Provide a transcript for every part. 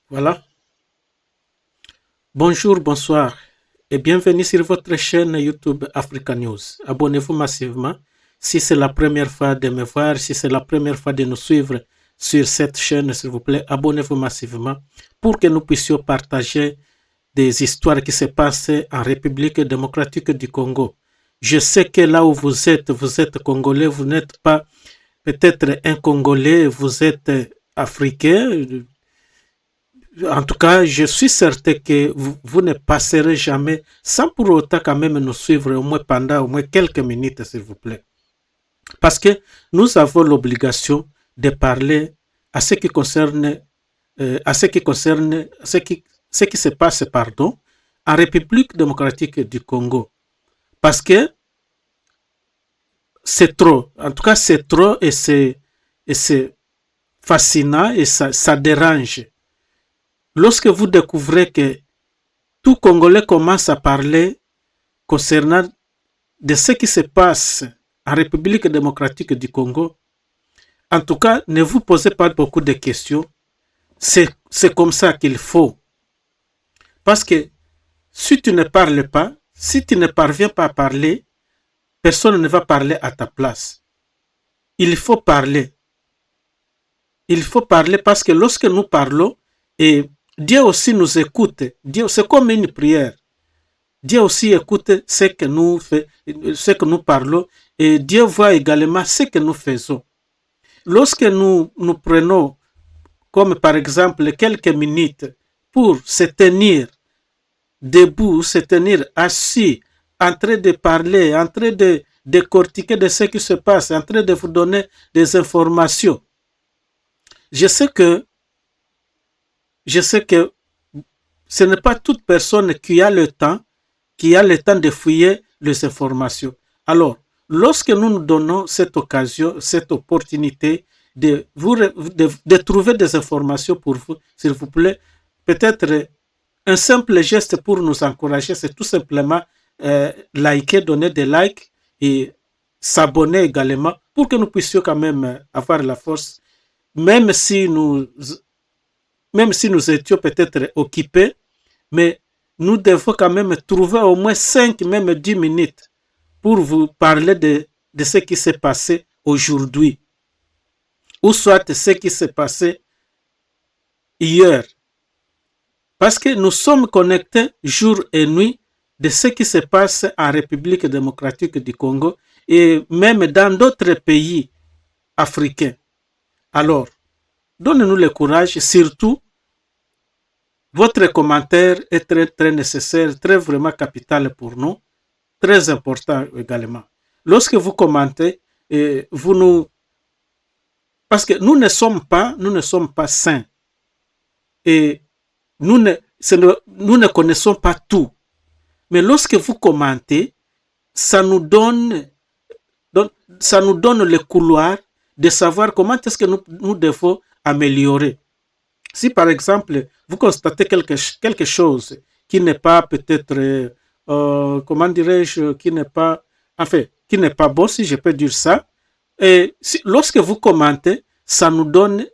Voilà. Bonjour, bonsoir et bienvenue sur votre chaîne YouTube Africa News. Abonnez-vous massivement si c'est la première fois de me voir, si c'est la première fois de nous suivre sur cette chaîne, s'il vous plaît, abonnez-vous massivement pour que nous puissions partager des histoires qui se passent en République démocratique du Congo. Je sais que là où vous êtes congolais, vous n'êtes pas peut-être un Congolais, vous êtes africain. En tout cas, je suis certain que vous ne passerez jamais sans pour autant quand même nous suivre au moins pendant au moins quelques minutes, s'il vous plaît. Parce que nous avons l'obligation de parler à ce qui concerne, ce qui se passe, pardon, en République démocratique du Congo. Parce que c'est trop. En tout cas, c'est trop et c'est fascinant et ça dérange. Lorsque vous découvrez que tout Congolais commence à parler concernant de ce qui se passe en République démocratique du Congo, en tout cas, ne vous posez pas beaucoup de questions. C'est comme ça qu'il faut. Parce que si tu ne parles pas, si tu ne parviens pas à parler, personne ne va parler à ta place. Il faut parler. Il faut parler parce que lorsque nous parlons, et Dieu aussi nous écoute. Dieu, c'est comme une prière. Dieu aussi écoute ce que nous parlons et Dieu voit également ce que nous faisons. Lorsque nous prenons, comme par exemple, quelques minutes pour se tenir debout, se tenir assis, en train de parler, en train de décortiquer de ce qui se passe, en train de vous donner des informations, je sais que, je sais que ce n'est pas toute personne qui a le temps de fouiller les informations. Alors, lorsque nous nous donnons cette occasion, cette opportunité de trouver des informations pour vous, s'il vous plaît, peut-être un simple geste pour nous encourager, c'est tout simplement liker, donner des likes et s'abonner également pour que nous puissions quand même avoir la force, même si nous, même si nous étions peut-être occupés, mais nous devons quand même trouver au moins 5, même 10 minutes pour vous parler de ce qui s'est passé aujourd'hui, ou soit ce qui s'est passé hier. Parce que nous sommes connectés jour et nuit de ce qui se passe en République démocratique du Congo et même dans d'autres pays africains. Alors, donnez-nous le courage, surtout votre commentaire est très, très nécessaire, très vraiment capital pour nous, très important également. Lorsque vous commentez, vous nous... Parce que nous ne sommes pas saints et nous ne connaissons pas tout. Mais lorsque vous commentez, ça nous donne, ça nous donne le couloir de savoir comment est-ce que nous devons améliorer. Si par exemple, vous constatez quelque chose qui n'est pas peut-être, comment dirais-je, qui n'est pas, enfin, qui n'est pas bon, si je peux dire ça, et lorsque vous commentez, ça nous donne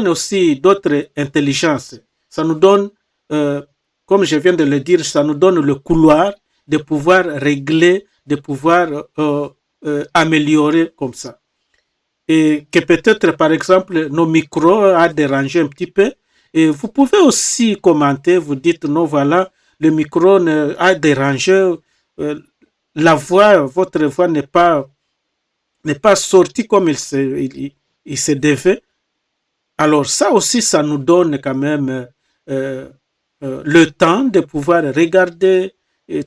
aussi d'autres intelligences. Ça nous donne, euh, comme je viens de le dire, ça nous donne le couloir de pouvoir régler, de pouvoir améliorer comme ça et que peut-être par exemple nos micros a dérangé un petit peu. Et vous pouvez aussi commenter, vous dites non voilà, le micro a dérangé, la voix, votre voix n'est pas sortie comme il se devait. Alors ça aussi, ça nous donne quand même le temps de pouvoir regarder,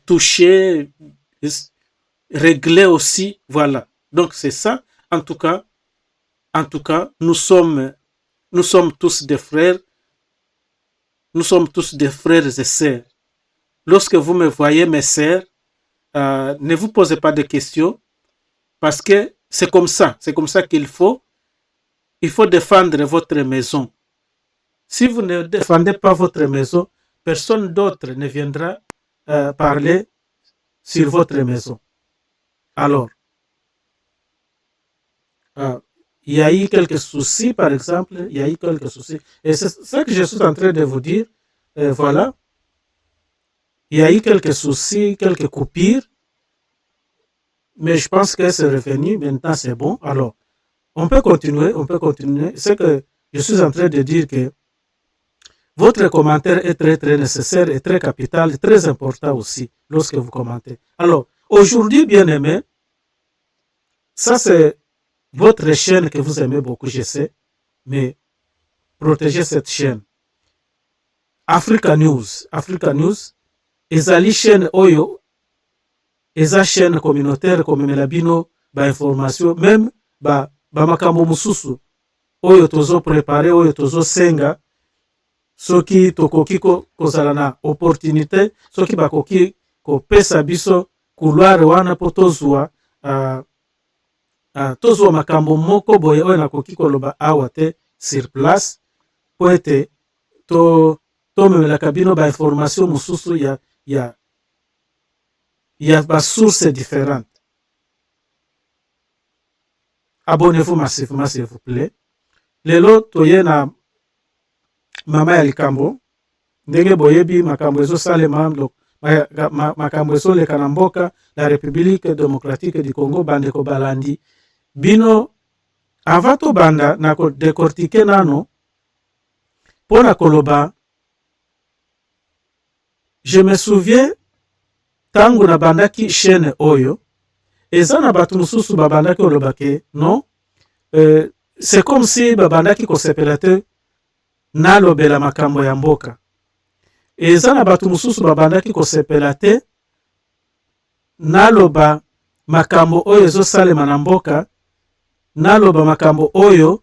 toucher, régler aussi. Voilà. Donc c'est ça, en tout cas. En tout cas, nous sommes tous des frères, nous sommes tous des frères et sœurs. Lorsque vous me voyez, mes sœurs, ne vous posez pas de questions parce que c'est comme ça qu'il faut. Il faut défendre votre maison. Si vous ne défendez pas votre maison, personne d'autre ne viendra parler sur votre maison. Alors, il y a eu quelques soucis, par exemple, il y a eu quelques soucis. Et c'est ça que je suis en train de vous dire. Voilà. Il y a eu quelques soucis, quelques coupures. Mais je pense que c'est revenu. Maintenant, c'est bon. Alors, on peut continuer. C'est que je suis en train de dire que votre commentaire est très, très nécessaire et très capital, très important aussi lorsque vous commentez. Alors, aujourd'hui, bien aimé, ça c'est votre chaîne que vous aimez beaucoup, je sais, mais protégez cette chaîne. Africa News, ezali chaîne oyo, eza chaîne communautaire komemela bino ba information, même ba makambo mususu oyo tozo préparer, oyo tozo senga, soki tokoki kozala na opportunité, soki bakoki kopesa biso couloir wana po tozwa tozwa makambo moko boye oyo nakoki koloba awa te sur place, po ete tomemelaka bino ba information mususu ya ba source différentes. Abonnez-vous massivement s'il vous plaît. Lelo toye na mama ya likambo, ndenge boyebi makambo ezosalema, makambo ezoleka na mboka la République démocratique du Congo. Bandeko balandi bino, avant tobanda na décortiquer nano pona koloba, je me souviens tangu na bandaki chaîne oyo, eza na batu mususu babandaki oloba ke non, c'est comme si babandaki kosepela te nalobela makambo ya mboka. Eza na batu mususu babandaki kosepela te naloba makambo oyo ezosalema na mboka, naloba makambo oyo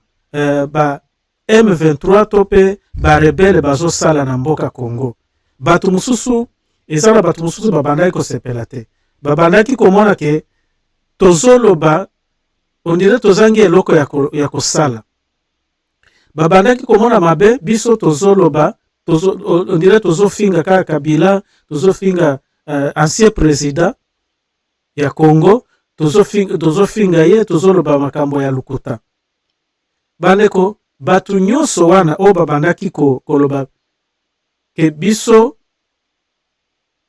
ba M23 to pe ba rebele bazosala na mboka Congo. Batu mususu, eza na batu mususu babandaki kosepela te, babandaki komona ke tozoloba ondire tozangi eloko ya kosala. Babandaki komona mabe biso tozoloba, ondire tozofinga kaka Kabila, tozofinga ancien président ya Congo, tozofinga ye, tozoloba makambo ya lukuta. Bandeko, batu nyonso wana o babandaki koloba ke biso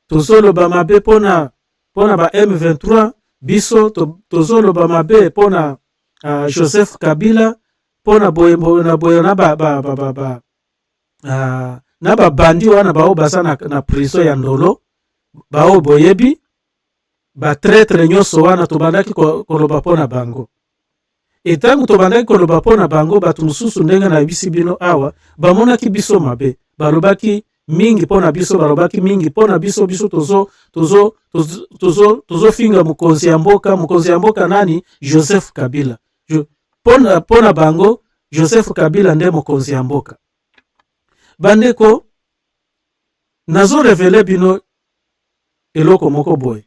tozoloba mabe pona ba M23, biso tozoloba mabe pona Joseph Kabila, pona boye na ba bandi wana bao baza na prison ya Ndolo, bao boyebi ba traître nyonso wana tobandaki koloba pona bango. Etangu tobandaki koloba pona bango, batu mususu ndenge na bisi bino awa bamonaki biso mabe, balobaki mingi pona biso, balobaki mingi pona biso tozo finga mukonzi ya mboka nani? Joseph Kabila. Pona bango Joseph Kabila nde mukonzi ya mboka. Bandeko, nazo revele bino eloko moko boy.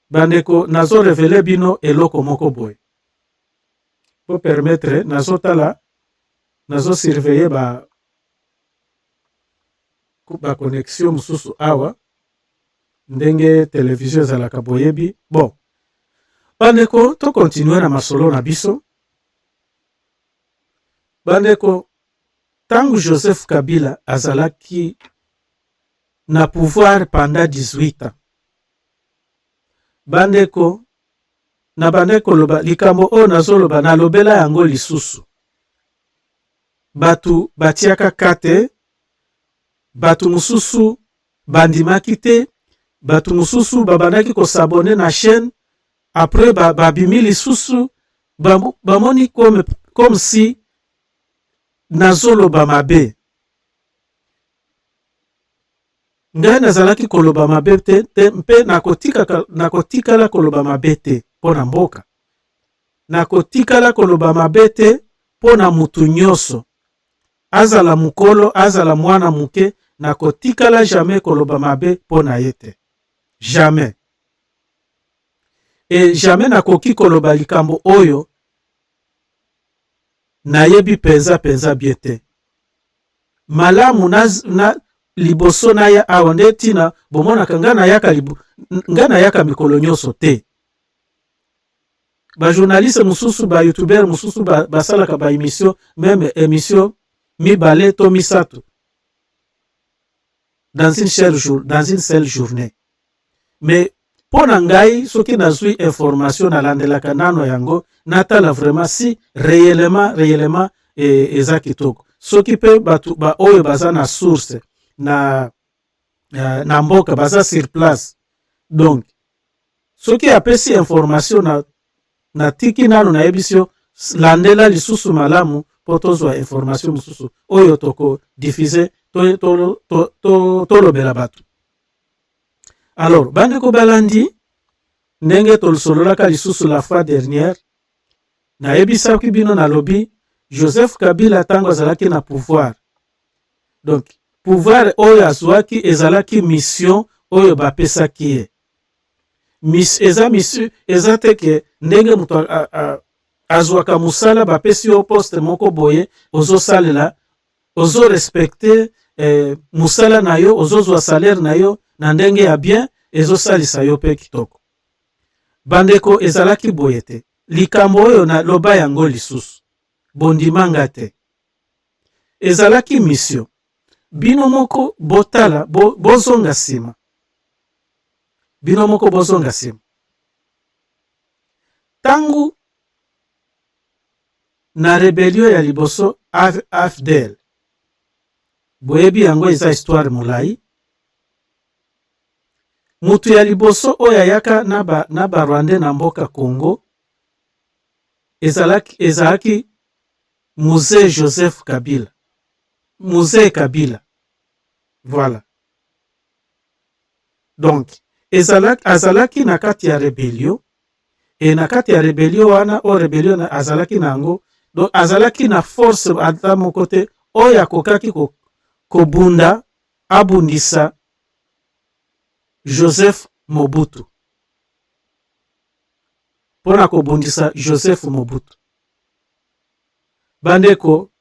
Bandeko, nazo revele bino eloko moko boy. Po permettre, nazo tala, nazo surveiller ba connexion mususu awa, ndenge television ezalaka boyebi. Bon, bandeko, to continue na masolo na biso. Bandeko, tangu Joseph Kabila azalaki na pouvoir pendant 18 ans. Bandeko, na bandeko loba likambo o nazoloba na lobela yango lisusu. Batu batiaka kate, batu mususu bandimaki te, batu mususu babandaki kosabone na chaîne, après babimi lisusu, bamoni comme si nazoloba mabe. Ngai nazalaki koloba mabe te, mpe nakotikala koloba mabe te pona mboka. Nakotikala koloba mabe te pona mutu nyonso. Azala mukolo, azala mwana muke, nakotikala jamais koloba mabe pona yete. Jamais. Et jamais nakoki koloba likambo oyo nayebi penza biete. Malamu na liboso na ya awa nde tina bomonaka nga na yaka mikolo nyonso te. ba journaliste mususu ba youtuber mususu basalaka ba émission, même émission mibale to misato dans une seule journée. Mais pona ngai soki nazwi information nalandelaka nano yango natala vraiment si réellement eza kitoko. Soki pe batu ba oyo baza na source na mboka baza sur place. Donc soki apesi information na tiki nano na ebisio landela lisusu malamu po tozwa information mususu oyo toko diffuser tolobela batu. Alors bandeko balandi ndenge tolosololaka lisusu la fois dernière na ebisaki bino na lobi Joseph Kabila tango azalaki na pouvoir. Donc pouvoir oyo azwaki ezalaki mission oyo bapesaki ye. Mission eza teke ndenge mutu azwaka musala bapesi yo poste moko boye ozosalela ozo respecter musala na yo ozozwa salaire na yo na ndenge ya bien ezosalisa yo pe kitoko. Bandeko ezalaki boye te. Likambo oyo na loba yango lisusu bondimanga te. Ezalaki mission. Bino moko botala bozonga sima. Bino moko bozonga sima. Tangu na rebellion ya liboso AFDL. Boyebi yango eza histoire molai. Mutu ya liboso oyo ayaka na Rwanda na mboka Congo ezalaki Mzee Joseph Kabila. Mzee Kabila. Voilà. Donc azalaki na kati ya rebellion et na kati ya rebellion wana o rebellion azalaki nango. Donc azalaki na force ata moko te oyo akokaki kobunda abundisa Joseph Mobutu. Pona kobundisa Joseph Mobutu. Bandeko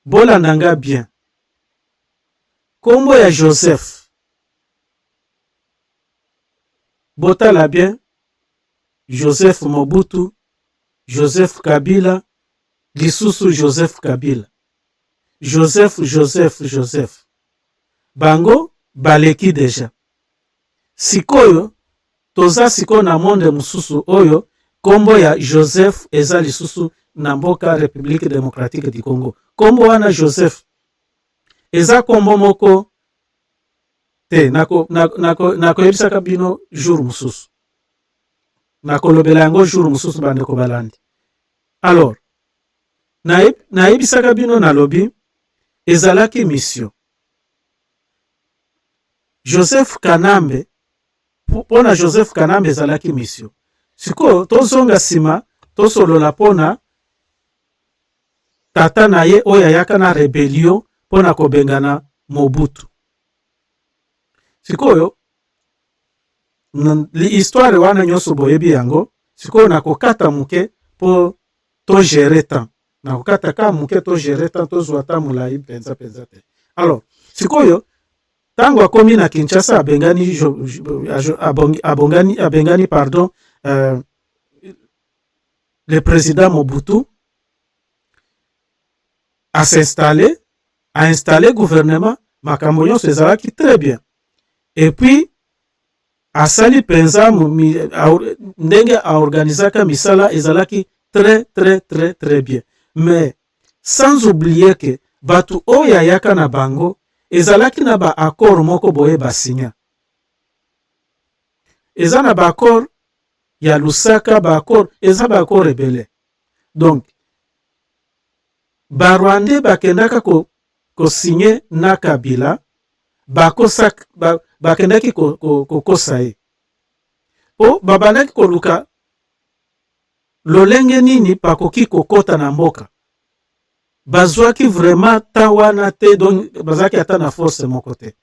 bolandanga bien. Kombo ya Joseph botala bien. Joseph Mobutu, Joseph Kabila, lisusu Joseph Kabila. Joseph. Bango baleki deja. Sikoyo toza siko na monde mususu oyo kombo ya Joseph eza lisusu na mboka République démocratique du Congo. Kombo wana Joseph eza kombo moko te nako yebisaka bino jour mususu. Nakolobela yango jour mususu bandeko balandi. Alors nayebisaka bino na lobi ezalaki mission. Joseph Kanambe pona Joseph Kanambe ezalaki mission. Siko tozonga sima tosolola pona tata na ye oyo ayaka na rebellion pona kobengana Mobutu. Sikoyo histoire wana nyonso boyebi yango. Sikoyo nakokata muke po to gérer temps. Nakokata ka muke to gérer temps tozwa ta mulai penza te. Alors sikoyo tango akomi na Kinshasa abengani pardon le président Mobutu a installé gouvernement makambo nyonso ezalaki très bien. Et puis asali penza ndenge aorganisaka misala ezalaki très bien. Mais sans oublier que batu oyo ayaka na bango ezalaki na ba accord moko boye basinya. Eza na ba accord ya Lusaka, ba accord eza ba accord rebelle. Donc ba Rwanda bakendaka ko signer na Kabila bakendaki kokosa ye. Po babandaki koluka lolenge nini pakoki kokota na mboka. Bazwaki vraiment tawana te, donc bazaki ata na force moko te.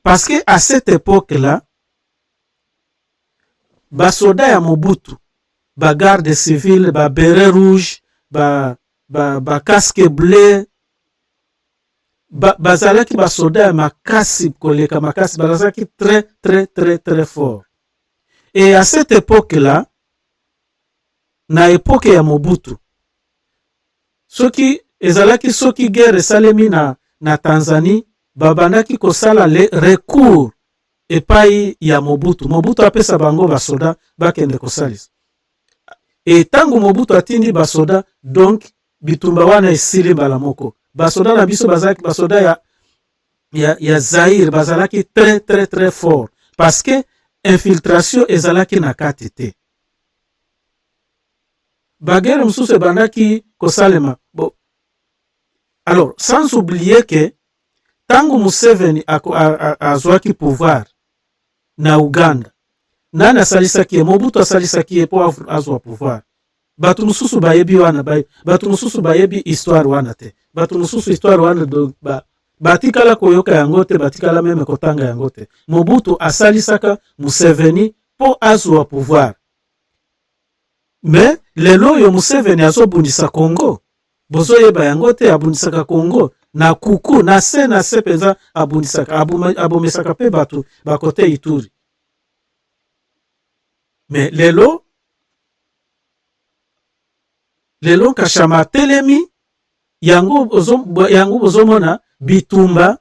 Parce que à cette époque-là, basoda ya Mobutu, ba garde civile, ba beret rouge, ba casque bleu, bazalaki basoda ya makasi koleka makasi, bazalaki très fort. Et à cette époque-là, na époque ya Mobutu, soki ezalaki soki guerre esalemi na Tanzanie, babandaki kosala le recours epai ya Mobutu. Mobutu apesa bango basoda bakende kosalisa. E tangu Mobutu atindi basoda, donc bitumba wana esili mbala moko. Basoda na biso bazalaki basoda ya Zaire, bazalaki très très très fort parce que infiltration ezalaki na kati te. Bagere mususu ebandaki kosalema. Bon. Alors, sans oublier que tangu Museveni azwaki pouvoir na Uganda, nani asalisaki ye? Mobutu asalisaki ye po azwa pouvoir. Batu mususu bayebi wana, batu mususu bayebi histoire wana te. Batu mususu histoire wana batikala koyoka yango te, batikala meme kotanga yango te. Mobutu asalisaka Museveni po azwa pouvoir. Mais lelo oyo Museveni azobundisa Congo, bozoyeba yango te, abundisaka Congo na kuku na se penza, abundisaka abomesaka pe batu bakote Ituri. Mais lelo kashama telemi yango bozomona bitumba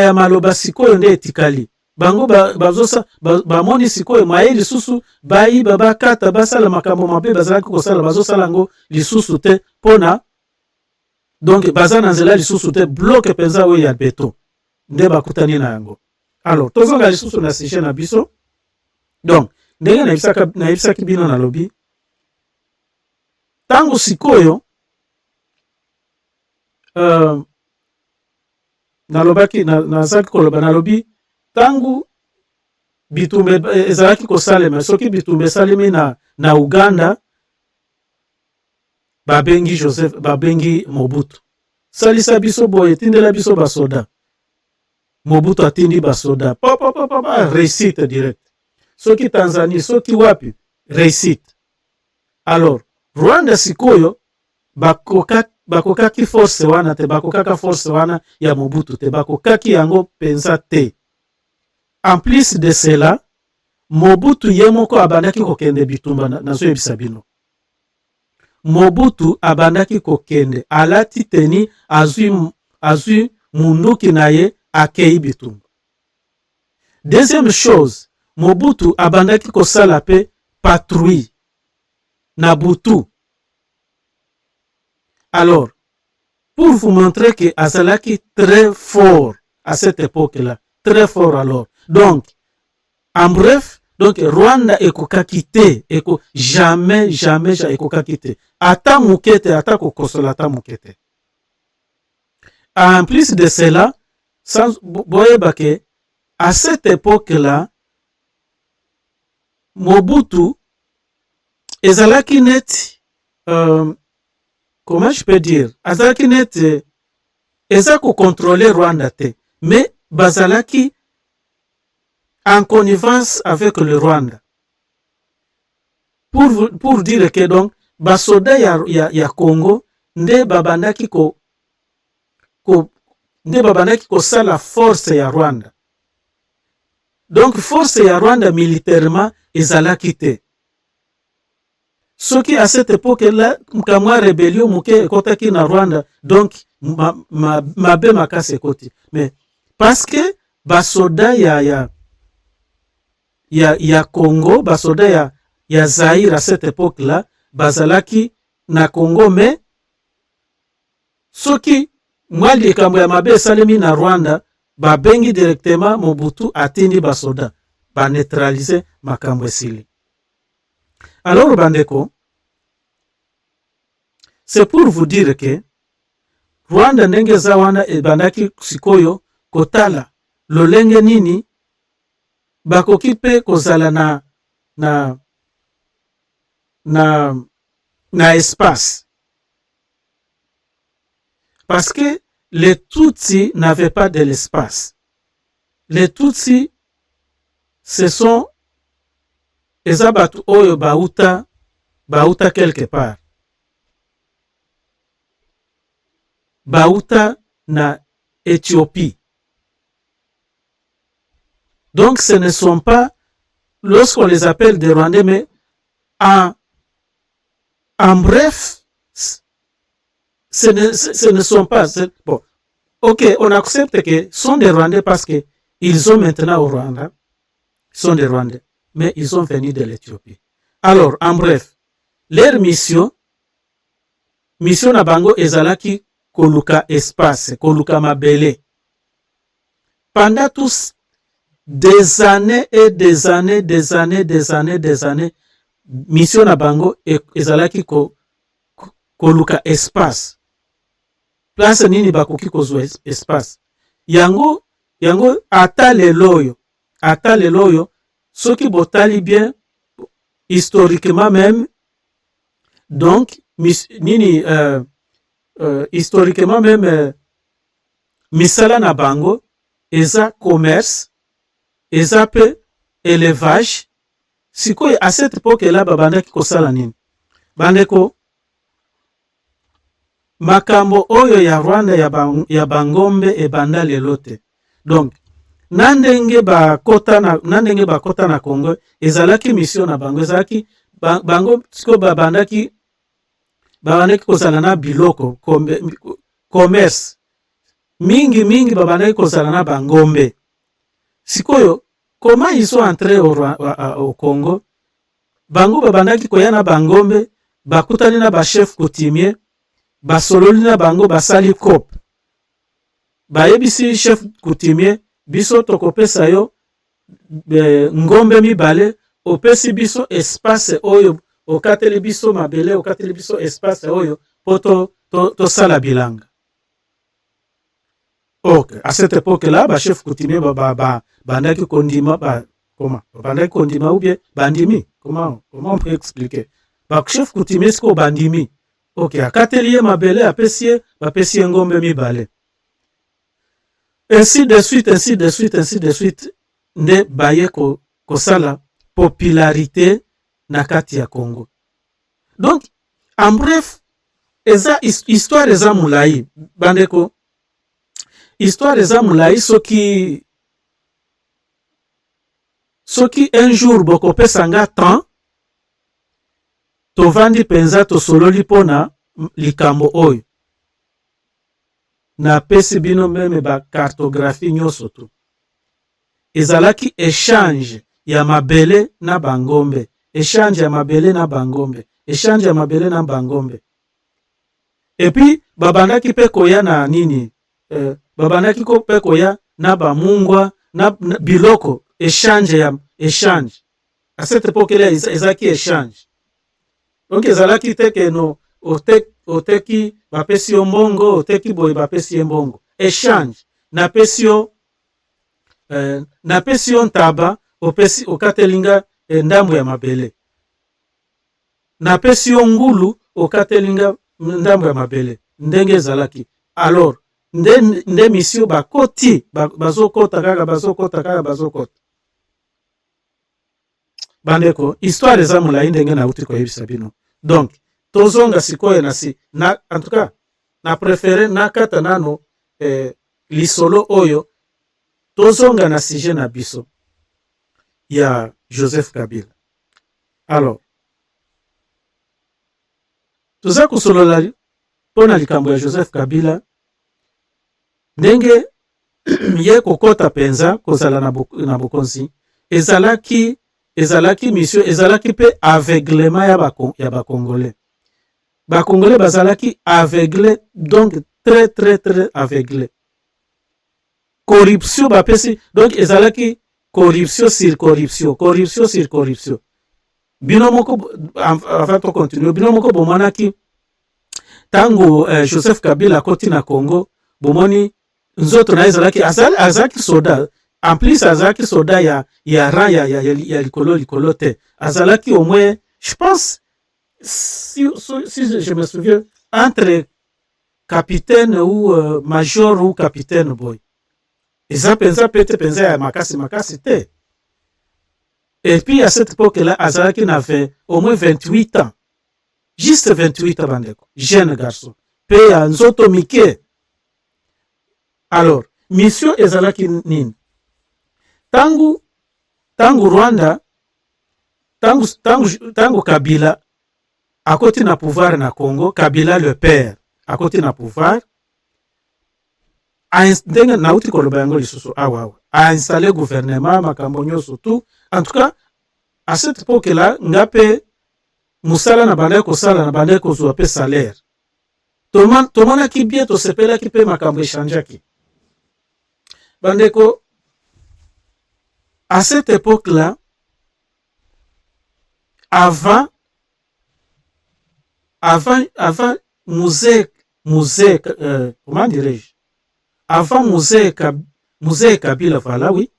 ya maloba sikoyo nde etikali. Bango bazosa bamoni sikoyo maye lisusu bayiba bakata basala makambo mabe bazalaki kosala bazosala ngo lisusu te pona, donc baza na nzela lisusu te, bloke penza oyo ya beton nde bakutani na yango. Alors tozonga lisusu na sujet na biso. Donc ndenge nayebisaki bino na lobi, tango sikoyo nalobaki nazaki koloba nalobi tangu bitumbe ezalaki kosalema, soki bitumbe esalemi na Uganda, babengi Mobutu. Salisa biso boye, tindela biso basoda. Mobutu atindi basoda. Réussite direct. Soki Tanzanie, soki wapi, réussite. Alors, Rwanda sikoyo bakokaki force wana te, bakokaka force wana ya Mobutu te, bakokaki yango penza te. En plus de cela, Mobutu ye moko abandaki kokende bitumba nazoyebisa bino. Mobutu abandaki kokende, alati teni, azwi munduki na ye akei bitumba. Deuxième chose, Mobutu abandaki kosala pe patrouille na butu. Alors, pour vous montrer que azalaki très fort à cette époque-là, très fort alors. Donc, en bref, donc Rwanda ekokaki te, jamais ekokaki te. Ata mukete, ata kokosola ata mukete. En plus de cela, boyeba ke à cette époque-là, Mobutu ezalaki net, comment je peux dire, azalaki net eza ko contrôler Rwanda te, mais bazalaki en connivence avec le Rwanda. Pour dire que donc basoda ya Congo nde babandaki ko sala force ya Rwanda. Donc force ya Rwanda militairement ezalaki te. Soki à cette époque-là, mkamwa rébellion muke kotaki na Rwanda, donc mabe makase koti. Mais parce que basoda ya Congo, basoda ya Zaire à cette époque-là, bazalaki na Congo, mais soki mwali kambo ya mabe salemi na Rwanda, babengi directement Mobutu atindi basoda, ba neutraliser makambo esili. Alors bandeko, c'est pour vous dire que Rwanda ndenge za wana ebandaki sikoyo kotala lolenge nini bakoki pe kozala na espace. Parce que les Tutsis n'avaient pas de l'espace. Les Tutsis, ce sont ezabatu oyo bauta quelque part. Bauta na Éthiopie. Donc ce ne sont pas lorsqu'on les appelle des Rwandais, mais en bref, ce ne sont pas... Bon, ok, on accepte que ce sont des Rwandais parce qu'ils sont maintenant au Rwanda, ils sont des Rwandais, mais ils sont venus de l'Éthiopie. Alors, en bref, leur mission na bango ezalaki koluka espace, koluka mabele. Pendant tous des années et des années, mission na bango ezalaki koluka espace. Place nini bakoki kozwa espace. Yango ata lelo oyo, soki botali bien, historiquement même, donc, historiquement même, misala na bango, eza commerce, eza pe élevage. Sikoyo, à cette époque-là, babandaki kosala nini? Bandeko, makambo oyo ya Rwanda ya bangombe ebanda lelo te. Donc, nandenge bakota na Congo, ezalaki mission na bango, ezalaki bango siko babandaki kozala na biloko, commerce. Mingi babandaki kozala na bangombe. Sikoyo, comment ils sont entrés au Congo? Bango babandaki koya na bangombe, bakutani na ba chef coutumier, basololi na bango basali cop. Bayebisi chef coutumier, biso tokopesa yo ngombe mibale, opesi biso espace oyo, okateli biso mabele, okateli biso espace oyo, poto to sala bilanga. Ok, à cette époque-là, ba chef coutumier bandaki kondima, comment? Bandaki kondima ou bien bandimi? Comment on peut expliquer? Ba chef coutumier siko bandimi. Ok, akateli ye mabele, apesi ngombe mibale. Ainsi de suite, nde baye kosala popularité na kati ya Congo. Donc, en bref, histoire eza mulai, bandeko, histoire eza mulai, soki un jour bokopesa nga temps, tovandi penza tosololi pona likambo oyo. Na pesi bino meme ba cartographie nyoso tu. Ezalaki échange ya mabele na bangombe. Échange ya mabele na bangombe. Échange ya mabele na bangombe. Et puis, babandaki pe koya na nini? Babandaki pe koya na bamungwa, na biloko. Échange. À cette époque-là, ezalaki échange. Donc, ezalaki teke no, oteki bapesi yo mbongo, oteki boye bapesi ye mbongo. Échange. Napesi yo ntaba, okatelinga ndambu ya mabele. Napesi yo ngulu, okatelinga ndambu ya mabele. Ndenge ezalaki. Alors, nde misio bakoti, bazokota kaka. Bandeko, histoire eza mulai ndenge na uti koyebisa bino. Donc, tozonga sikoyo en tout cas, na préféré nakata nano lisolo oyo, tozonga na sujet na biso ya Joseph Kabila. Alors, toza kusolola pona likambo ya Joseph Kabila, ndenge ye kokota penza kozala na bokonzi, ezalaki mission, ezalaki pe aveuglement ya bakongolais. Bakongolais bazalaki aveuglé, donc très aveuglé. Corruption bapesi, donc ezalaki corruption sur corruption. Bino moko, avant to continuer, bino moko bomanaki tango Joseph Kabila koti na Congo, bomoni nzoto na ezalaki azalaki soda. En plus, azalaki soda ya rang ya likolo te. Azalaki au moins, je pense, si je me souviens, entre capitaine ou major ou capitaine boy. Eza penza ya makasi te. Et puis à cette époque-là, azalaki n'avait au moins 28 ans. Juste 28 ans, bandeko. Jeune garçon. Pe ya nzoto mike. Alors, mission ezalaki nini? Tangu Rwanda tangu Kabila akoti na pouvoir na Congo, Kabila le père akoti na pouvoir, ndenge nauti koloba yango lisusu awa a installé gouvernement makambo nyonso tout. En tout cas à cette époque là ngape musala na bande kosala na bande kozwa pe salaire, tomonaki bien tosepelaki pe makambo echangeaki bandeko. À cette époque là, avant musée comment dirais-je, avant musée Kabila, voilà, oui,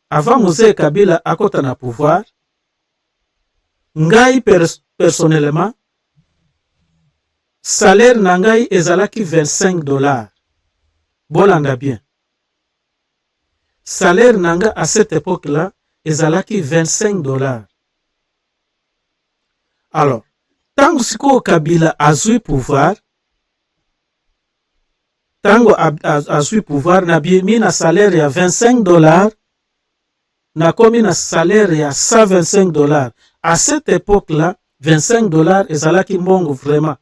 avant musée Kabila akota na pouvoir, ngai personnellement salaire na ngai ezalaki $25. Bolanda bien, salaire nanga à cette époque là ezalaki $25. Alors tango siko Kabila azui pouvoir, tango azui pouvoir na bimi na salaire ya $25, na komi na salaire ya $125. À cette époque là $25 ezalaki mbongo vraiment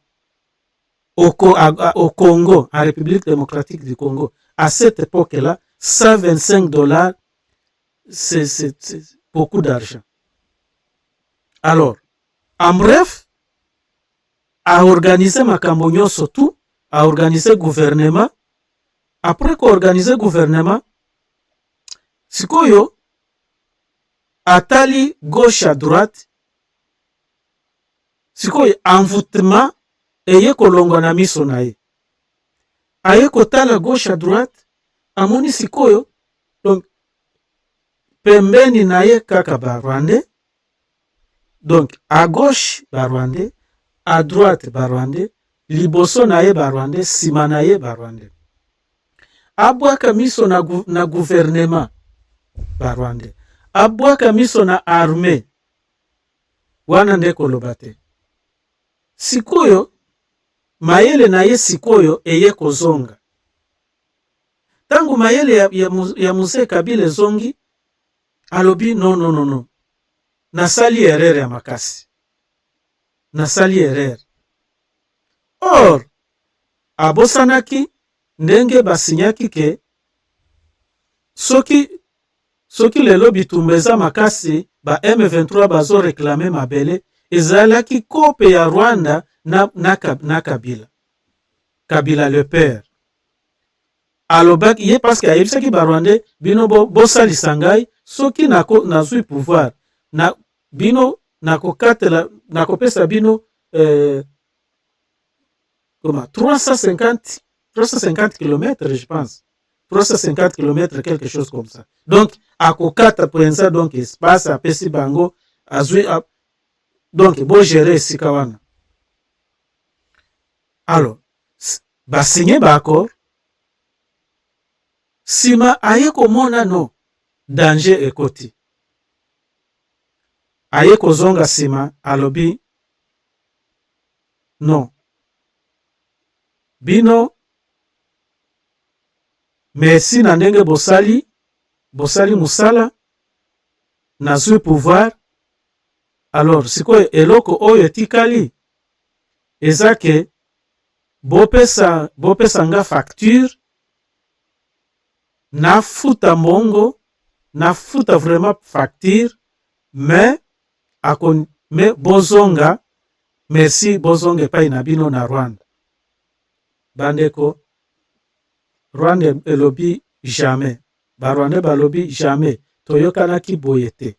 au Congo, en République démocratique du Congo. À cette époque là $125 c'est beaucoup d'argent. Alors en bref, a organisé makambo nyonso tout, a organisé gouvernement. Après qu'organiser gouvernement, sikoyo atali gauche à droite, sikoyo envoûtement eye kolongwa na miso na ye, aye kotala gauche à droite, amoni sikoyo donc pembeni na ye kaka ba Rwandais, donc à gauche ba Rwandais, à droite ba Rwandais, liboso na ye ba Rwandais, sima na ye ba Rwandais. Abwaka miso na gouvernement ba Rwandais, abwaka miso na armée, wana nde koloba te. Sikoyo mayele na ye sikoyo eye kozonga. Tangu mayele ya musée Kabila ezongi, alobi non, nasali erreur ya makasi, nasali erreur. Or abosanaki ndenge basinyaki ke soki lelo bitumba eza makasi, ba M23 bazo réclamer mabele, ezalaki kope ya Rwanda na Kabila, Kabila le père. Alobaki ye parce que ayebisaki ba Rwandais bino bosalisa ngai, soki nazwi pouvoir na bino nakopesa bino 350 km, je pense 350 km, quelque chose comme ça. Donc akokata pensa, donc espace apesi bango azwi donc bo gérer sika wana. Alors basigné ba accord, sima aye komona no danger ekoti, aye kozonga sima alobi non, bino merci na ndenge bosali musala, nazwi pouvoir. Alors sikoyo eloko oyo etikali eza ke bopesa nga facture, nafuta mbongo, nafuta vraiment facture, mais bozonga, merci bozonga epai na bino na Rwanda. Bandeko, Rwanda elobi jamais, ba Rwanda balobi jamais, toyokanaki boye te,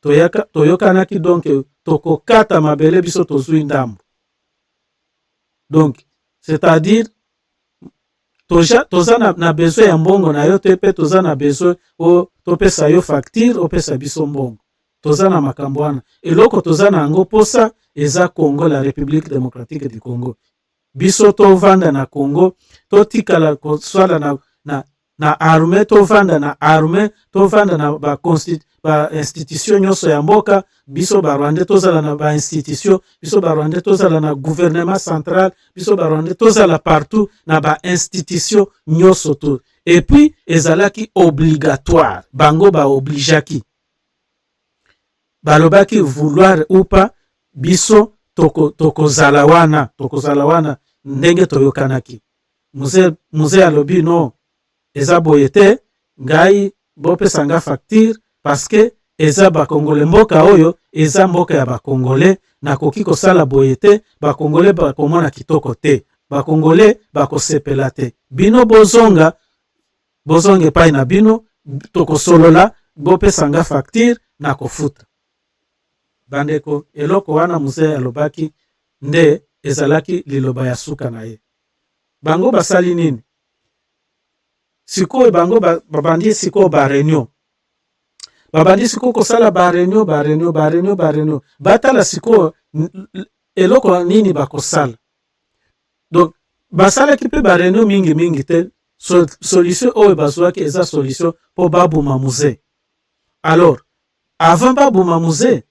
toyokanaki donc tokokata mabele biso tozwi ndambo. Donc c'est-à-dire toza na besoin ya mbongo na yo te, pe toza na besoin topesa yo facture opesa biso mbongo, toza na makambo wana. Eloko toza na yango posa eza Congo, la République démocratique du Congo. Biso tovanda na Congo, totikala kosala na armée, tovanda na armée, tovanda na ba institution nyonso ya mboka. Biso ba Rwandais tozala na ba institution, biso ba Rwandais tozala na gouvernement central, biso ba Rwandais tozala partout na ba institution nyonso to. Et puis ezalaki obligatoire, bango ba obligeaki. balobaki vouloir ou pas biso tokozala wana ndenge toyokanaki. Muze alobi no eza boye te, ngai bopesa nga facture parce que eza bakongole, mboka oyo eza mboka ya bakongole, nakoki kosala boye te, bakongole bakomona kitoko te, bakongole bakosepela te, bino bozonga epai na bino, tokosolola, bopesa nga facture nakofuta. Bandeko, eloko wana Muze alobaki nde ezalaki liloba ya suka na ye. Bango basali nini? Sikoyo bango babandi sikoyo ba réunion. Babandi sikoyo kosala ba réunion. Batala sikoyo eloko nini bakosala. Donc basala ki pe ba réunion mingi te, solution oyo bazwaki eza solution po babuma Muze. Alors, avant babuma Muze,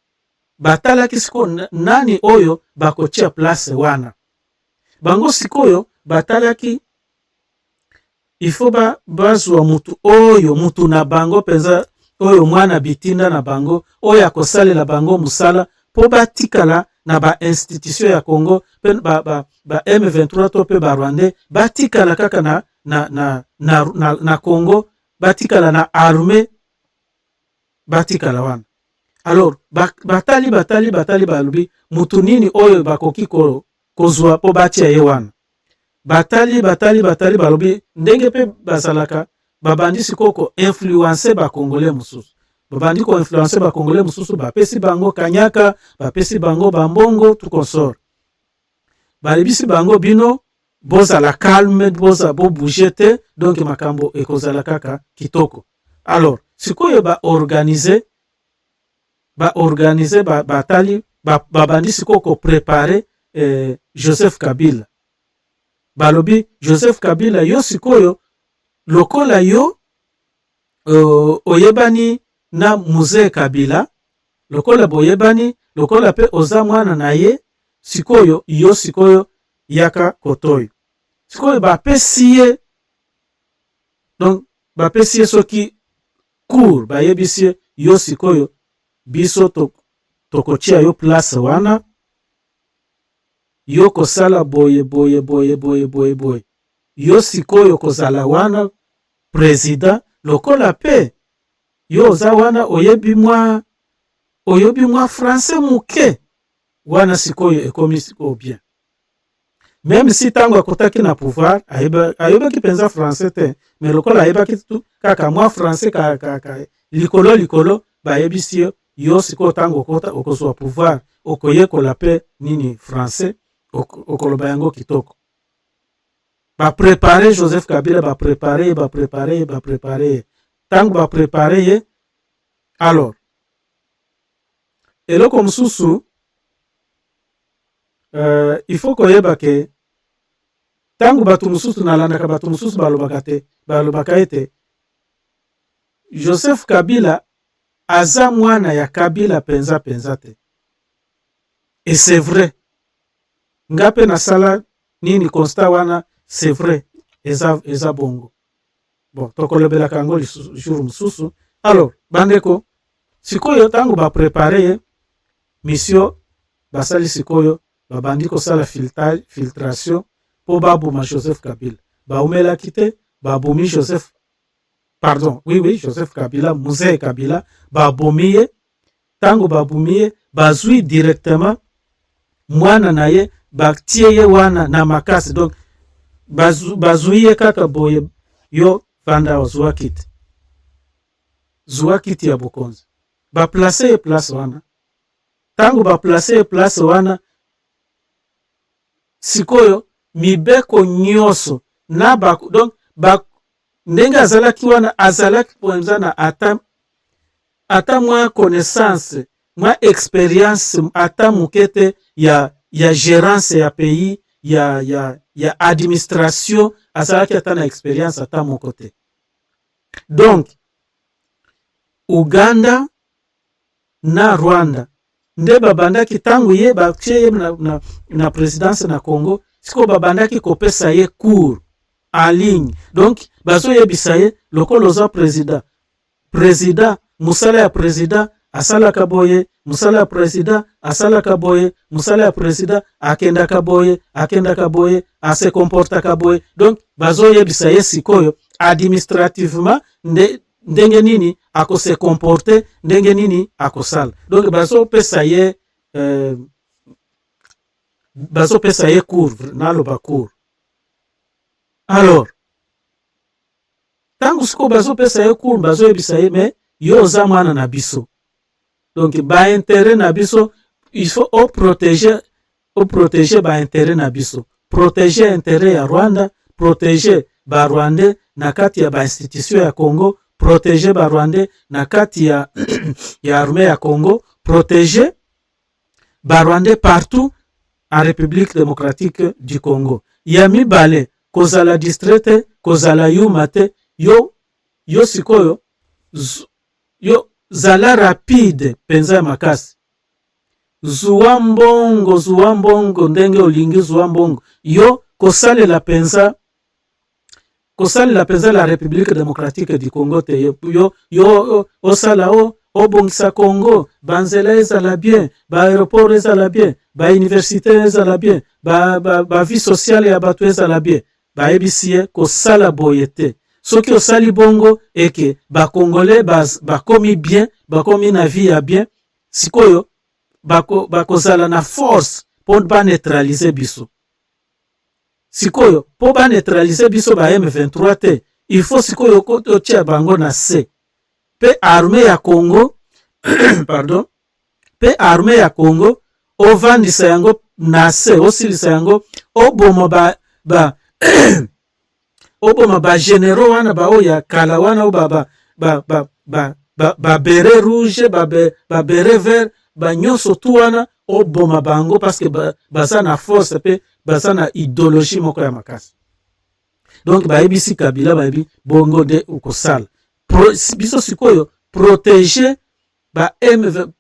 batalaki sikoyo nani oyo bakotia place wana. Bango sikoyo batalaki il faut bazwa mutu na bango penza oyo mwana bitinda na bango oyo akosalela bango musala po batikala na ba institution ya Congo ba M23 to pe ba Rwanda batikala kaka na Congo, batikala na armée, batikala wana. Alors batali balobi mutu nini oyo bakoki kozwa po batia ye wana. Batali balobi ndenge pe bazalaka babandi sikoko influencer ba Congolais mususu. Babandi ko influencer ba Congolais mususu, bapesi bango kanyaka, bapesi bango bambongo tout consort. Balibisi bango bino bozala calme, boza bo bouger te, donc makambo ekozala kaka kitoko. Alors sikoyo organiser batali babandi sikoko préparer Joseph Kabila. Balobi Joseph Kabila yo sikoyo lokola yo oyebani na Muze Kabila, lokola boyebani, lokola pe oza mwana na ye, sikoyo yo sikoyo yaka kotoyo. Sikoyo bapesi ye, donc bapesi ye soki cour bayebisi yo sikoyo biso tokotia yo place wana, yo kosala boye. Yo sikoyo kozala wana président, lokola pe yo oza wana oyebi mwa français muke, wana sikoyo ekomi sikoyo bien. Même si tango akotaki na pouvoir, ayebaki penza français te, mais lokola ayebaki tu kaka mwa français kaka likolo bayebisi yo sikoyo tango okozwa pouvoir, okoyekola pe nini français, okoloba yango kitoko. Ba préparer Joseph Kabila, ba préparer. Tango ba préparer ye, alors eloko mususu il faut koyeba ke tango batu mususu nalandaka batu mususu balobaka ete Joseph Kabila aza mwana ya Kabila penza te. Et c'est vrai. Ngape na sala nini constat wana, c'est vrai. Eza bongo. Bon, tokolobela kango jour mususu. Alors, bandeko, sikoyo tango ba préparer mission basali sikoyo babandi kosala filtration po babuma Joseph Kabila. Baumela kite babumi Joseph Kabila, Muze Kabila, babumiye, tango babumiye, bazui directement mwana na ye, baktie ye wana na makasi. Donc bazuiye kaka boye yo vanda ozwa kiti. Zwa kiti ya Bokonzi. Ba place ye place wana. Tango ba place ye place wana, sikoyo mibeko nyoso na donc ndenge azalaki wana, azalaki poenza na ata mwa connaissance, mwa expérience, ata mukete ya gérance ya pays, ya administration, azalaki ata na expérience ata mokote. Donc Uganda na Rwanda nde babandaki tangu ye bakye ye na présidence na Congo, siko babandaki kopesa ye cours en ligne. Donc bazo yebisa ye lokolo za président musala ya président asala kaboye musala ya president asala kaboye musala ya president akenda kaboye ase comporta kaboye. Donc bazoyebisa ye sikoyo administrativement ndenge nini akose comporte, ndenge nini akosala. Donc bazopesa ye cours naloba cours. Alors tangu siko bazopesa ye cours bazoyebisa ye mais yo oza mwana na biso, donc ba intérêt na biso il faut protéger ba intérêt na biso, protéger intérêt ya Rwanda, protéger ba Rwandais na kati ya ba institution ya Congo, protéger ba Rwandais na kati ya ya armée ya Congo, protéger ba Rwandais partout en République démocratique du Congo. Ya mibale kozala distraite kozala yuma te, yo sikoyo yo zala rapide penza ya makasi, zuwa mbongo ndenge olingi zuwa mbongo, yo kosalela penza la République démocratique du Congo te, yo osala obongisa Congo, banzela ezala bien, ba aéroport ezala bien, ba université ezala bien, ba vie sociale ya bato ezala bien, ba ebisiye kosala boye te. Soki osali bongo eke ba Congolais bakomi bien, bakomi na vie ya bien, sikoyo bakozala na force po ba neutraliser biso. Sikoyo po ba neutraliser biso ba M23 te, il faut sikoyo koto tia bango na se. Pe armée ya Congo pardon, pe armée ya Congo ovandisa yango na se, osilisa yango oboma oboma ba généraux wana ba oya kala wana o ba beret rouge ba beret vert ba nyonso tu wana oboma bango parce que baza na force pe baza na idéologie moko ya makasi. Donc ba ebisi Kabila ba ebi bongo de ukosala biso sikoyo protéger ba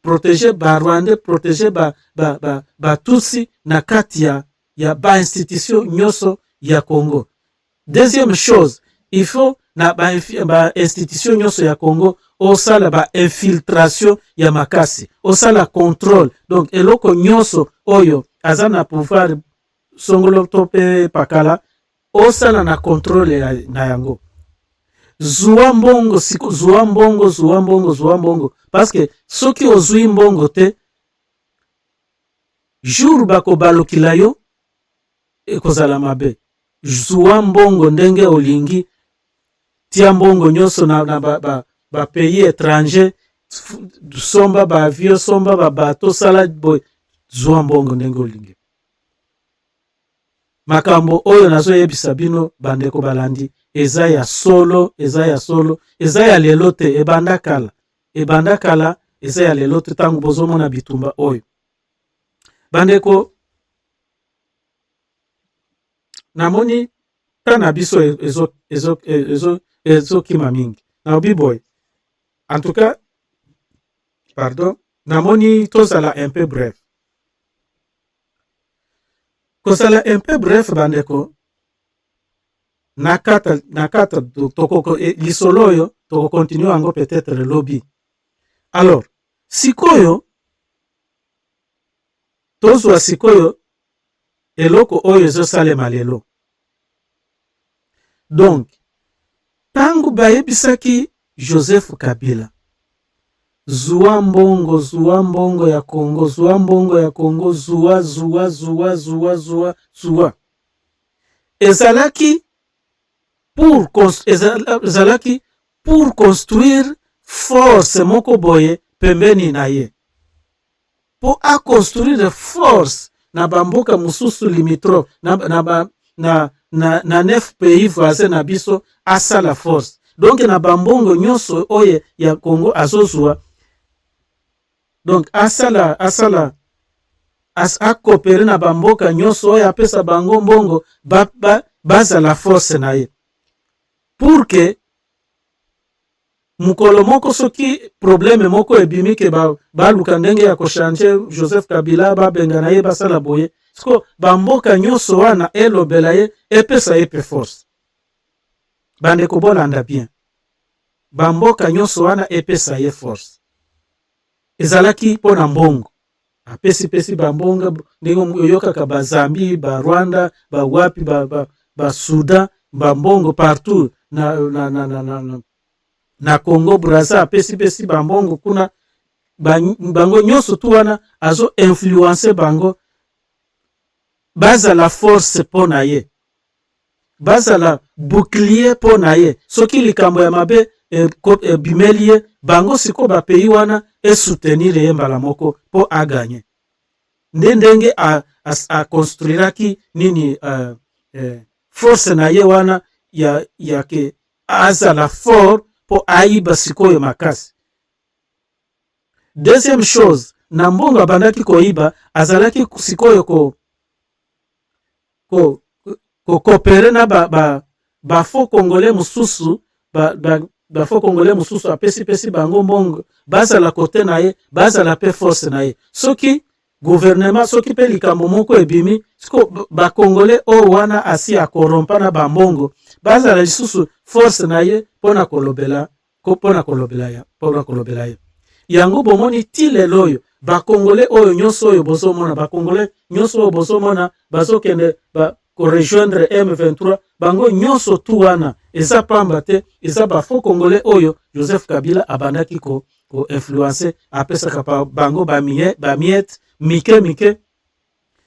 protéger ba Rwanda, protéger ba Tutsi na kati ya ba institution nyonso ya Congo. Deuxième chose, il faut na ba institution nyonso ya Congo osala ba infiltration ya makasi, osala contrôle. Donc eloko nyonso oyo aza na pouvoir songolo tope pakala osala na contrôle na yango. Zuwa mbongo parce que soki ozui mbongo te jour bako balokila yo ekozala mabe. Zuwa mbongo ndenge olingi, tia mbongo nyonso na ba pays étranger, somba ba avion, somba ba bateau, sala boy, zuwa mbongo ndenge olingi. Makambo oyo nazo yebisa bino bandeko balandi, eza ya solo, eza ya lelo te, ebanda kala, eza ya lelo te tangu bozomona bitumba oyo. Bandeko, namoni tana biso ezo kima mingi. Na obiboy, en tout cas, pardon, namoni tozala un peu bref. Kozala un peu bref bandeko, nakata toko lisolo oyo toko continue ango peut-être le lobby. Alors, sikoyo tozwa sikoyo eloko oyo ezosalema lelo. Donc tangu bayebisaki Joseph Kabila zuwa mbongo ya Congo, zuwa ezalaki pour construire force moko boye pembeni na ye, po a construire force na bamboka mususu limitrophe na 9 pays voisins na biso asala force. Donc na bambongo nyonso oye ya Congo azozwa, donc asala coopérer na bamboka nyonso oye apesa bango mbongo bazala force na ye, pour que mukolo moko soki problème moko ebimi ke baluka ndenge ya kochange Joseph Kabila babenga na ye basala boye, siko bamboka nyonso wana elobela ye epesa ye pe force. Bandeko bolanda bien, bamboka nyonso wana epesa ye force. ezalaki mpona mbongo. Apesi bambongo ndenge oyokaka ba Zambie, ba Rwanda, ba wapi, ba Sudan, bambongo partout na Congo Brazza, apesi bambongo kuna bango nyonso tu wana azo influencer bango bazala force pona ye, bazala bouclier pona ye. Soki likambo ya mabe bimeli ye, bango siko ba pays wana soutenir ye mbala moko po aganye. Ndenge a construiraki nini force na ye wana ya ke azala fort po aiba sikoyo makasi. Deuxième chose, na mbongo abandaki koiba, azalaki sikoyo ko coopérer na ba faux congolais mususu, ba faux congolais mususu apesi bango mbongo, bazala kote na ye, bazala pe force na ye. Soki gouvernement, soki pe likambo moko ebimi, siko ba congolais o wana asi a korompa na ba mbongo, bazala lisusu force na ye pona kolobela ya. Yango bomoni ti lelo oyo ba congolais oyo nyonso oyo bozomona, ba congolais nyonso oyo bozomona bazokende ko rejoindre M23, bango nyonso tu wana eza pamba te, eza ba faux congolais oyo Joseph Kabila abandaki ko influencer, apesaka bango ba miette mike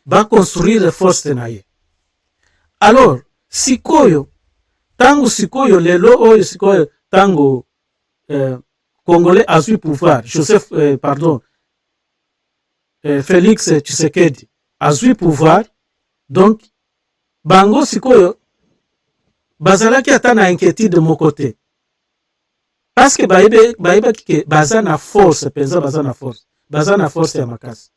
ba construire force na ye. Alors sikoyo tango sikoyo lelo oyo sikoyo tango Congolais azui pouvoir, Félix Tshisekedi azui pouvoir, donc bango sikoyo bazalaki ata na inquiétude moko te, parce que bayebaki ke baza na force penza, baza na force ya makasi.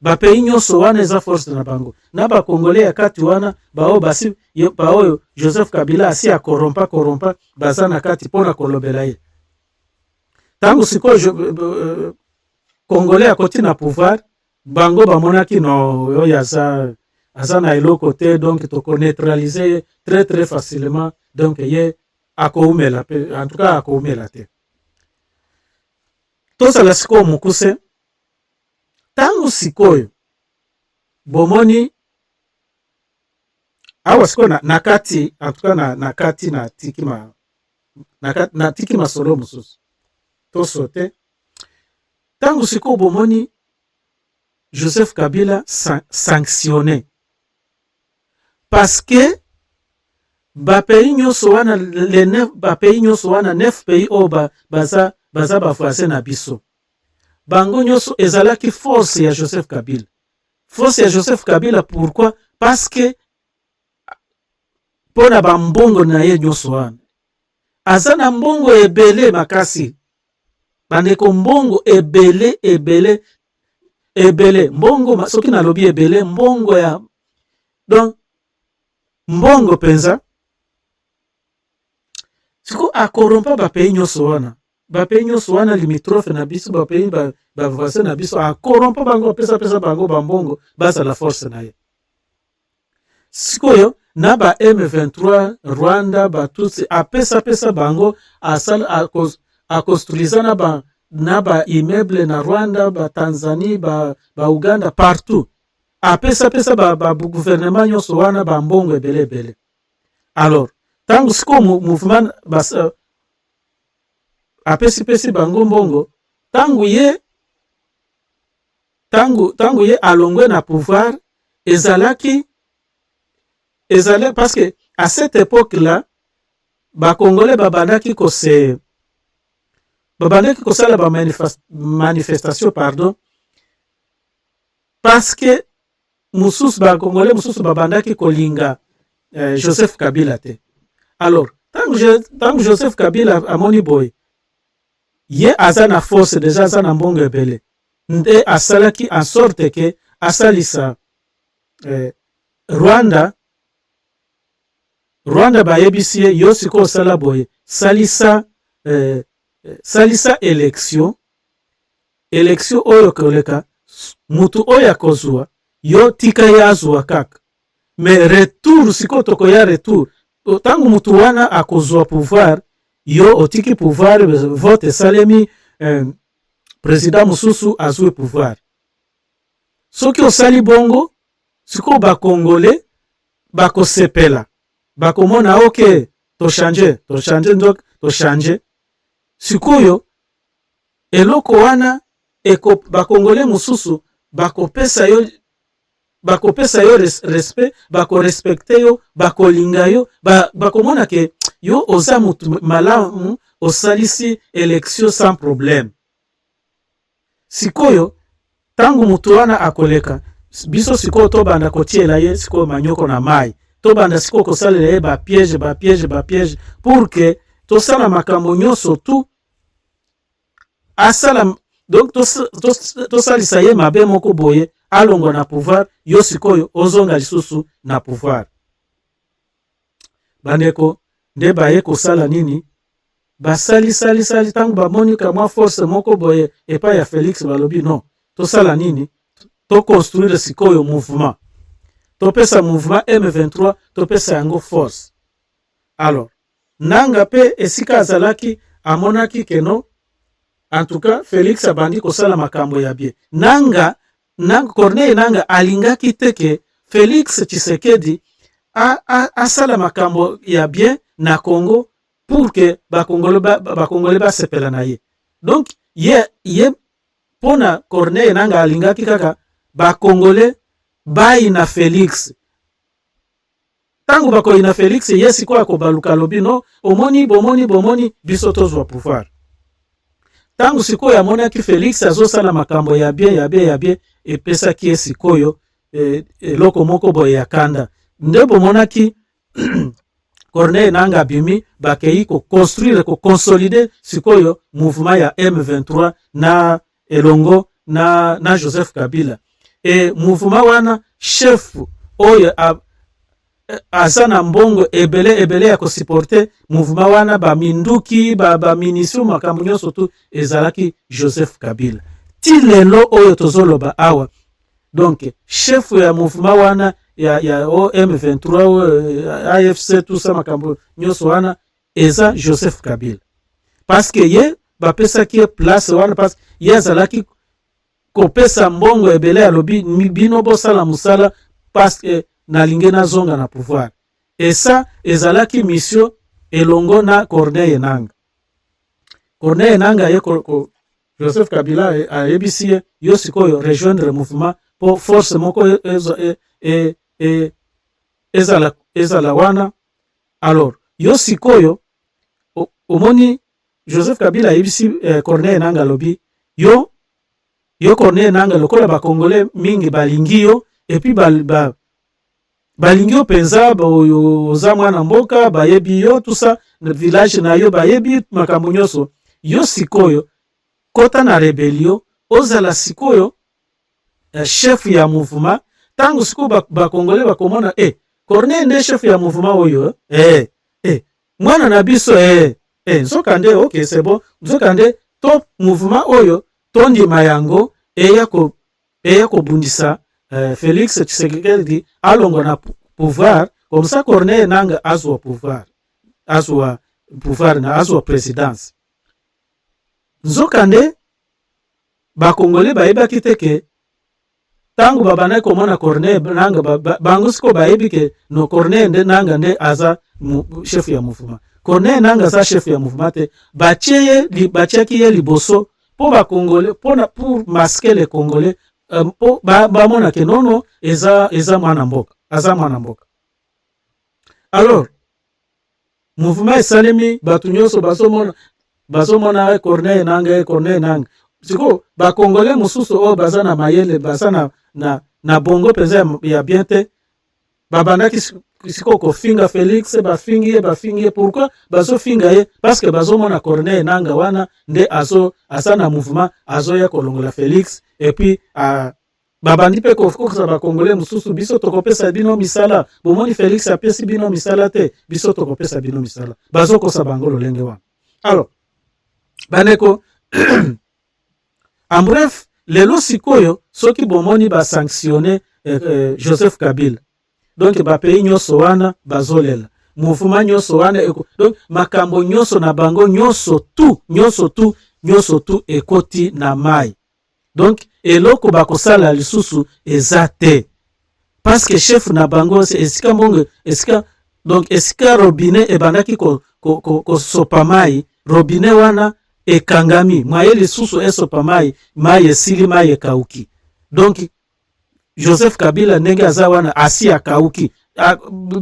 Ba pays nyonso wana eza force na bango, na ba Congolais ya kati wana baoyo Joseph Kabila asi a korompa baza na kati pona kolobela ye. Tango sikoyo Congolais akoti na pouvoir, bango bamonaki no oyo aza na eloko te, donc toko neutraliser très facilement, donc ye akoumela pe, en tout cas akoumela te. Tosala sikoyo mukuse, tango sikoyo bomoni awa sikoyo na kati, en tout cas na kati na tiki masolo mususu tosote, tango sikoyo bomoni Joseph Kabila sanctionné, parce que ba pays nyonso wana neuf pays o baza bafrase na biso, bango nyonso ezalaki force ya Joseph Kabila. Force ya Joseph Kabila pourquoi? Parce que pona ba mbongo na ye nyonso wana aza na mbongo ebele makasi, bandeko mbongo ebele mbongo, soki nalobi ebele mbongo ya, donc mbongo penza siko akorompa ba pays nyonso wana limitrophe na biso, ba pays ba voisin na biso, akorompa bango, apesa bango bambongo, baza la force na ye. Sikoyo na ba M23 Rwanda batutsi apesa bango, akonstruisa na ba immeuble na Rwanda, ba Tanzanie, ba Uganda, partout apesa ba gouvernement nyonso wana bambongo ebele. Alors tango siko mouvement apesi bango mbongo, tango ye alongwe na pouvoir, ezalaki parce que à cette époque là ba Congolais babandaki kosala ba manifestation, pardon, parce que ba Congolais mususu babandaki kolinga Joseph Kabila te. Alors tango Joseph Kabila amoni boy ye aza na force, déjà aza na mbongo ebele, nde asalaki en sorte que asalisa Rwanda bayebisi ye, yo siko osala boye, salisa élection oyo koleka, mutu oyo akozwa yo tika ye azwa kaka, mais retour siko tokoya retour, tango mutu wana akozwa pouvoir, yo otiki pouvoir, vote esalemi, président mususu azwe pouvoir. Soki osali bongo, siko ba Congolais bako sepela. Bako mona ok, to change. Sikoyo eloko wana eko ba Congolais mususu bako pesa yo respect, bako respecte yo, bako linga yo, bako mona ke yo oza mutu malamu osalisi élection sans problème. Sikoyo tangu mutu wana akoleka, biso sikoyo tobanda kotiela ye sikoyo manyoko na mai, tobanda sikoyo kosalela ye ba piège pour que tosala makambo nyonso tu asala. Donc tosalisa ye mabe moko boye alongo na pouvoir, yo sikoyo ozonga lisusu na pouvoir. Bandeko nde baye kosala nini? Basali tangu bamoni kamwa force moko boye epa ya Félix balobi non, tosala nini? To construire sikoyo mouvement, topesa mouvement M23, topesa yango force. Alors nanga pe esika azalaki amonaki keno, en tout cas Félix abandi kosala makambo ya bien. Nanga Corneille nanga alingaki teke Félix Tshisekedi asala makambo ya bien na Congo pour que ba Congolais ba sepela na ye. Donc ye pona Corneille nanga alingaki kaka ba Congolais bai na Félix. Tangu bako ina Félix yesi kwa ko baluka lobi no bomoni biso tozwa pouvoir. Tangu sikoyo amonaki Félix azosala makambo ya bien epesa ki sikoyo eloko moko boye ya kanda. Nde bomonaki Corneille nanga bimi bakei ko construire ko consolider sikoyo mouvement ya M23 na elongo na Joseph Kabila. Et mouvement wana chef oyo asana mbongo ebele ya ko supporter mouvement wana ba minduki ba minisio makambo nyonso tu ezalaki Joseph Kabila. Ti lelo oyo tozoloba awa. Donc chef ya mouvement wana ya M23 AFC tout ça makambo nyonso wana eza Joseph Kabila. Parce que ye bapesa ki place wana, parce ye azalaki kopesa mbongo ebele alobi bino bosala musala parce que nalinge nazonga na pouvoir. Et ça ezalaki mission elongo na Corneille nanga. Corneille nanga ye Joseph Kabila ayebisi yo sikoyo rejoindre mouvement pour force moko ezala wana. Alors yo sikoyo omoni Joseph Kabila ayebisi Corneille nanga lobi yo Corneille nanga lokola ba Congolais mingi balingi yo et puis balingi yo penza oza mwana mboka bayebi yo tout ça na village na yo bayebi makambo nyonso. Yo sikoyo kota na rebellion ozala sikoyo chef ya mouvement. Tangu sikoyo ba Congolais bakomona Corneille nde chef ya mouvement oyo mwana na biso nzokande ok c'est bon, nzokande top mouvement oyo tondima yango eya ko bundisa Félix Tshisekedi alongo na pouvoir. Comme ça Corneille nanga azwa pouvoir na azwa présidence. Nzokande ba Congolais bayebaki teke tangu babana komona Corneille nanga bango siko bayebi ke no Corneille nde nanga nde aza chef ya mouvement. Corneille nanga za chef ya mouvement te batiaki ye liboso po ba Congolais pour masquer les Congolais po bamona ke nono eza mwana mboka, aza mwana mboka. Alors mouvement esalemi batu nyonso bazomona Corneille nanga siko ba Congolais mususu o baza na mayele baza na bongo penza ya bien te babandaki siko kofinga Félix bafingi pourquoi bazofinga ye? Parce que bazomona Corneille nanga wana nde asana mouvement azoya kolongola Félix. Et puis babandi pe kofukusa ba Congolais mususu biso tokopesa bino misala bomoni Félix apesi bino misala te biso tokopesa bino misala bazokosa bango lolenge wana. Alors baneko en bref lelo sikoyo soki bomoni ba sanctionner Joseph Kabila, donc ba pays nyonso wana bazolela mouvement nyonso wana donc makambo nyonso na bango nyonso tu nyonso tu ekoti na mai. Donc eloko bakosala lisusu eza te, parce que chef na bango esika mbongo esika, donc esika robinet ebandaki kosopa mai, robinet wana ekangami, mwaye lisusu esopa mai, mai esili, mai ekauki. Donc Joseph Kabila ndenge aza wana asi akauki,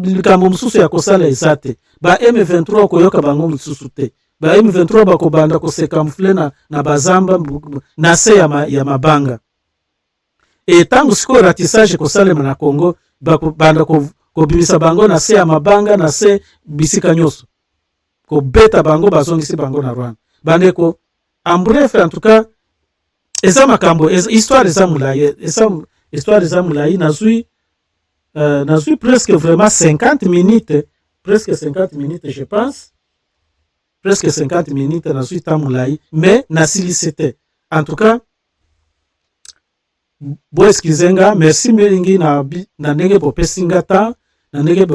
likambo mosusu ya kosala eza te. Ba M23 koyoka bango mosusu te. Ba M23 bakobanda kosekamfle na bazamba na se ya mabanga. E tangu siko ratissage kosalema na Congo, bakobanda kobimisa bango na se ya mabanga, na se bisika nyonso, kobeta bango bazongisi bango na Rwanda. Bandeko, en bref, en tout cas, eza makambo, histoire eza mulaye, histoire eza mulaye, nazui presque vraiment 50 minutes, presque 50 minutes, je pense, presque 50 minutes, nazui ta mulaye, mais nasilisi te. En tout cas, bo excusenga, merci mingi na ndenge bopesi nga ta, na ndenge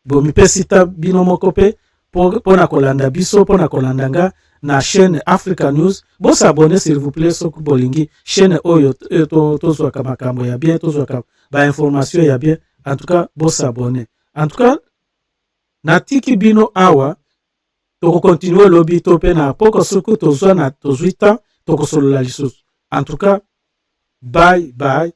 bomipesi ta bino moko pe, pona kolanda biso, pona kolanda nga na chaîne Africa News. Bo s'abonner s'il vous plaît soki bolingi chaîne oyo tozwaka makambo ya bien, tozwaka ba information ya bien. En tout cas, bo s'abonner. En tout cas, natiki bino awa, toko continue lobi to pe na poko soki tozwa na tozwita, toko solola lisusu. En tout cas, bye bye.